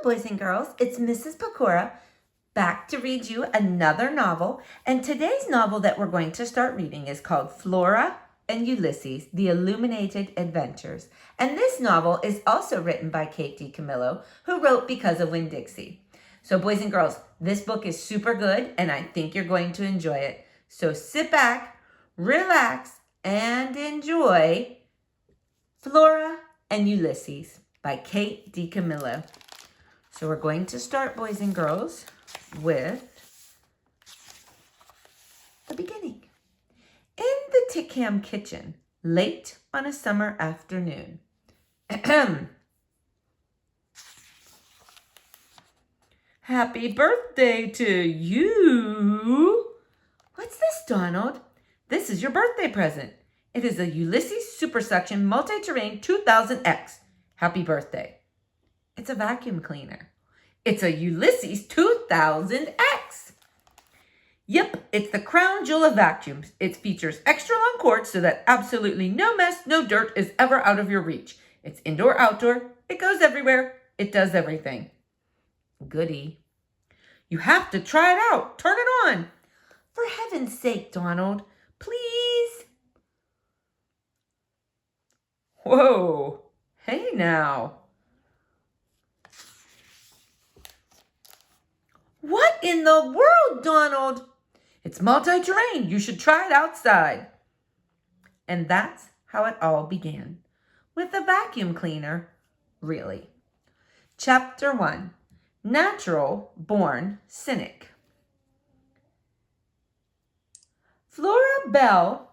boys and girls. It's Mrs. Pecora back to read you another novel. And today's novel that we're going to start reading is called Flora and Ulysses, The Illuminated Adventures. And this novel is also written by Kate DiCamillo, who wrote Because of Winn-Dixie. So boys and girls, this book is super good and I think you're going to enjoy it. So sit back, relax, and enjoy Flora and Ulysses by Kate DiCamillo. So we're going to start, boys and girls, with the beginning. In the Tickham kitchen, late on a summer afternoon. Happy birthday to you. What's this, Donald? This is your birthday present. It is a Ulysses Super Suction Multi-Terrain 2000X. Happy birthday. It's a vacuum cleaner. It's a Ulysses 2000X. Yep, it's the crown jewel of vacuums. It features extra long cords so that absolutely no mess, no dirt is ever out of your reach. It's indoor, outdoor. It goes everywhere. It does everything. Goody. You have to try it out. Turn it on. For heaven's sake, Donald, please. Whoa. Hey now. What in the world, Donald? It's multi-terrain. You should try it outside. And that's how it all began. With a vacuum cleaner, really. Chapter 1. Natural Born Cynic. Flora Bell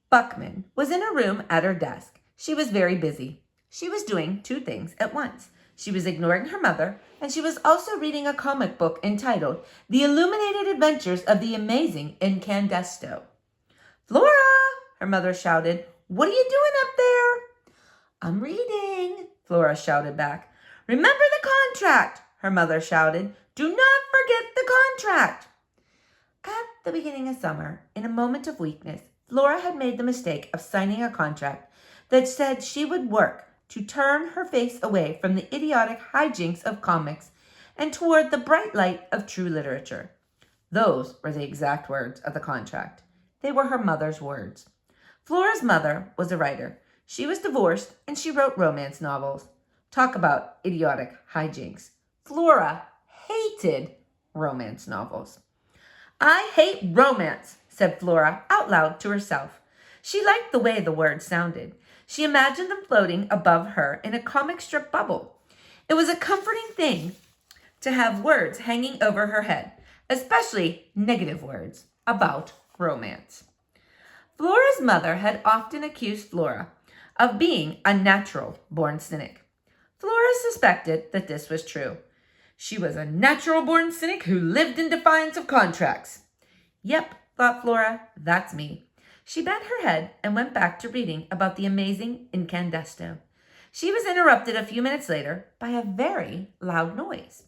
Buckman was in a room at her desk. She was very busy. She was doing two things at once. She was ignoring her mother, and she was also reading a comic book entitled The Illuminated Adventures of the Amazing Incandesto. Flora, her mother shouted, what are you doing up there? I'm reading, Flora shouted back. Remember the contract, her mother shouted. Do not forget the contract. At the beginning of summer, in a moment of weakness, Flora had made the mistake of signing a contract that said she would work to turn her face away from the idiotic hijinks of comics and toward the bright light of true literature. Those were the exact words of the contract. They were her mother's words. Flora's mother was a writer. She was divorced and she wrote romance novels. Talk about idiotic hijinks. Flora hated romance novels. I hate romance, said Flora out loud to herself. She liked the way the words sounded. She imagined them floating above her in a comic strip bubble. It was a comforting thing to have words hanging over her head, especially negative words about romance. Flora's mother had often accused Flora of being a natural-born cynic. Flora suspected that this was true. She was a natural-born cynic who lived in defiance of contracts. Yep, thought Flora, that's me. She bent her head and went back to reading about the amazing incandesto. She was interrupted a few minutes later by a very loud noise.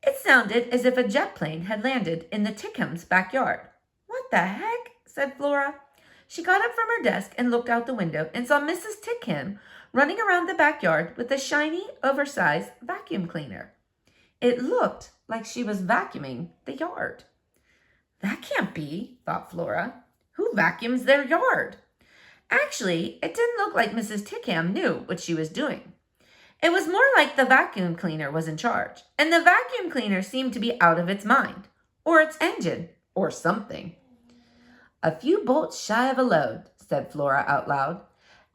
It sounded as if a jet plane had landed in the Tickhams' backyard. What the heck? Said Flora. She got up from her desk and looked out the window and saw Mrs. Tickham running around the backyard with a shiny, oversized vacuum cleaner. It looked like she was vacuuming the yard. That can't be, thought Flora. Who vacuums their yard? Actually, it didn't look like Mrs. Tickham knew what she was doing. It was more like the vacuum cleaner was in charge, and the vacuum cleaner seemed to be out of its mind, or its engine, or something. A few bolts shy of a load, said Flora out loud,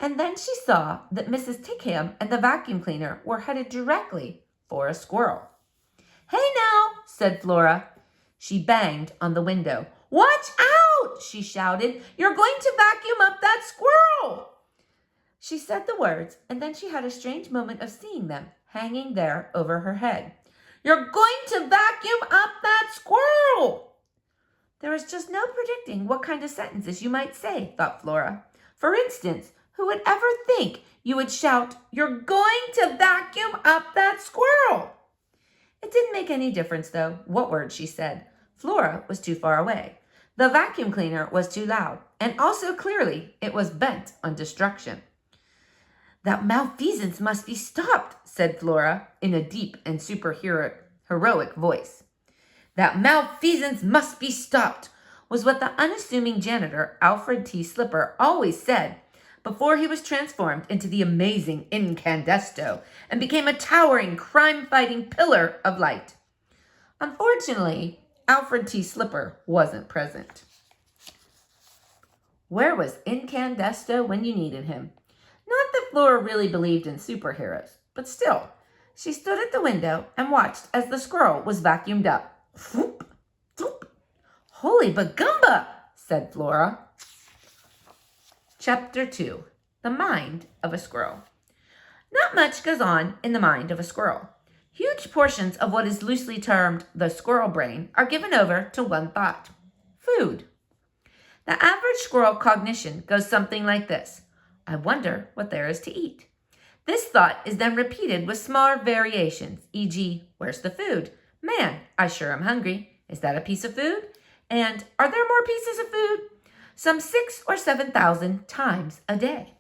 and then she saw that Mrs. Tickham and the vacuum cleaner were headed directly for a squirrel. Hey now, said Flora. She banged on the window. Watch out, she shouted. You're going to vacuum up that squirrel. She said the words, and then she had a strange moment of seeing them hanging there over her head. You're going to vacuum up that squirrel. There was just no predicting what kind of sentences you might say, thought Flora. For instance, who would ever think you would shout, You're going to vacuum up that squirrel? It didn't make any difference, though, what word she said. Flora was too far away. The vacuum cleaner was too loud, and also clearly it was bent on destruction. That malfeasance must be stopped, said Flora in a deep and heroic voice. That malfeasance must be stopped was what the unassuming janitor, Alfred T. Slipper, always said before he was transformed into the amazing Incandesto and became a towering, crime-fighting pillar of light. Unfortunately, Alfred T. Slipper wasn't present. Where was Incandesto when you needed him? Not that Flora really believed in superheroes, but still, she stood at the window and watched as the squirrel was vacuumed up. Whoop, whoop. Holy bagumba, said Flora. Chapter 2, The Mind of a Squirrel. Not much goes on in the mind of a squirrel. Huge portions of what is loosely termed the squirrel brain are given over to one thought: food. The average squirrel cognition goes something like this: I wonder what there is to eat. This thought is then repeated with smaller variations, e.g., where's the food? Man, I sure am hungry. Is that a piece of food? And are there more pieces of food? Some 6,000 or 7,000 times a day.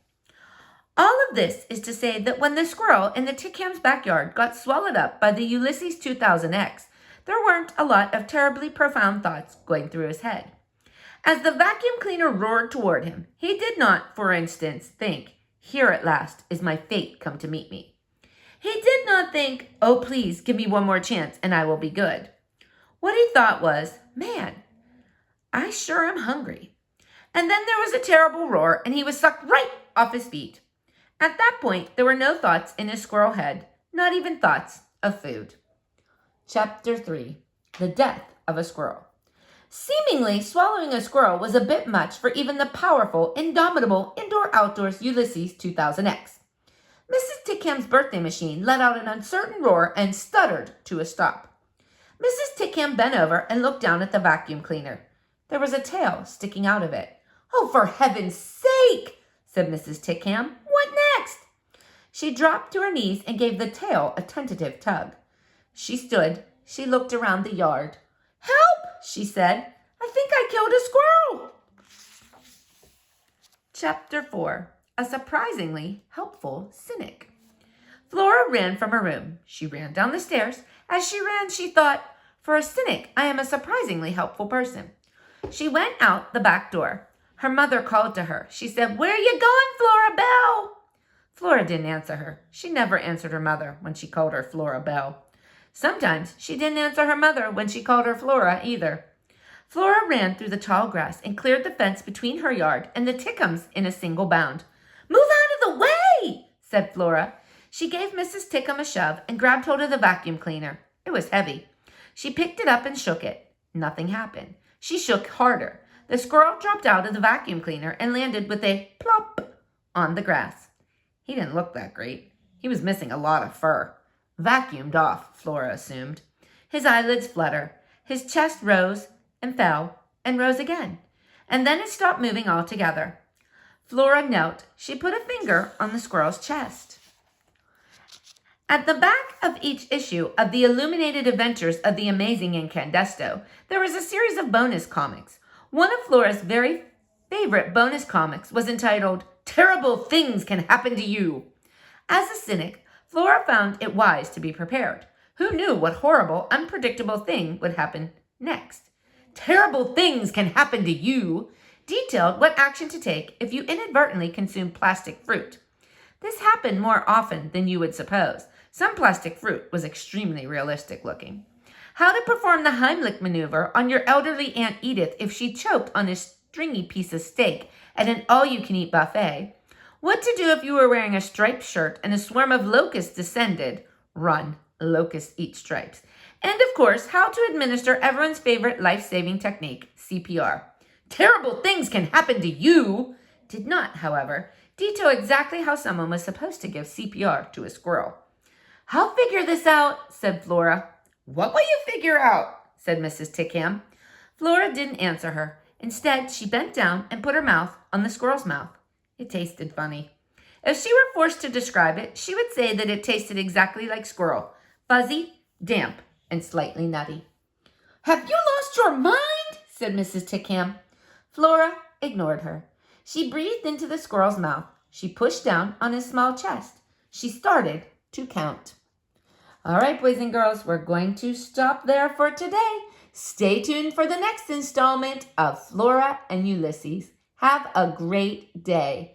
All of this is to say that when the squirrel in the Tickham's backyard got swallowed up by the Ulysses 2000X, there weren't a lot of terribly profound thoughts going through his head. As the vacuum cleaner roared toward him, he did not, for instance, think, here at last is my fate come to meet me. He did not think, oh, please give me one more chance and I will be good. What he thought was, man, I sure am hungry. And then there was a terrible roar and he was sucked right off his feet. At that point, there were no thoughts in his squirrel head, not even thoughts of food. Chapter 3, The Death of a Squirrel. Seemingly, swallowing a squirrel was a bit much for even the powerful, indomitable, indoor-outdoors Ulysses 2000X. Mrs. Tickham's birthday machine let out an uncertain roar and stuttered to a stop. Mrs. Tickham bent over and looked down at the vacuum cleaner. There was a tail sticking out of it. Oh, for heaven's sake, said Mrs. Tickham. What next? She dropped to her knees and gave the tail a tentative tug. She stood. She looked around the yard. Help, she said. I think I killed a squirrel. Chapter 4, A Surprisingly Helpful Cynic. Flora ran from her room. She ran down the stairs. As she ran, she thought, for a cynic, I am a surprisingly helpful person. She went out the back door. Her mother called to her. She said, where are you going, Flora Belle? Flora didn't answer her. She never answered her mother when she called her Flora Belle. Sometimes she didn't answer her mother when she called her Flora either. Flora ran through the tall grass and cleared the fence between her yard and the Tickhams in a single bound. Move out of the way, said Flora. She gave Mrs. Tickham a shove and grabbed hold of the vacuum cleaner. It was heavy. She picked it up and shook it. Nothing happened. She shook harder. The squirrel dropped out of the vacuum cleaner and landed with a plop on the grass. He didn't look that great. He was missing a lot of fur. Vacuumed off, Flora assumed. His eyelids flutter. His chest rose and fell and rose again. And then it stopped moving altogether. Flora knelt. She put a finger on the squirrel's chest. At the back of each issue of the Illuminated Adventures of the Amazing Incandesto, there was a series of bonus comics. One of Flora's very favorite bonus comics was entitled, Terrible Things Can Happen to You. As a cynic, Flora found it wise to be prepared. Who knew what horrible, unpredictable thing would happen next? Terrible things can happen to you detailed what action to take if you inadvertently consume plastic fruit. This happened more often than you would suppose. Some plastic fruit was extremely realistic looking. How to perform the Heimlich maneuver on your elderly Aunt Edith if she choked on a stringy piece of steak at an all-you-can-eat buffet. What to do if you were wearing a striped shirt and a swarm of locusts descended. Run, locusts eat stripes. And of course, how to administer everyone's favorite life-saving technique, CPR. Terrible things can happen to you. Did not, however, detail exactly how someone was supposed to give CPR to a squirrel. I'll figure this out, said Flora. What will you figure out? Said Mrs. Tickham. Flora didn't answer her. Instead, she bent down and put her mouth on the squirrel's mouth. It tasted funny. If she were forced to describe it, she would say that it tasted exactly like squirrel. Fuzzy, damp, and slightly nutty. Have you lost your mind? Said Mrs. Tickham. Flora ignored her. She breathed into the squirrel's mouth. She pushed down on his small chest. She started to count. All right, boys and girls, we're going to stop there for today. Stay tuned for the next installment of Flora and Ulysses. Have a great day.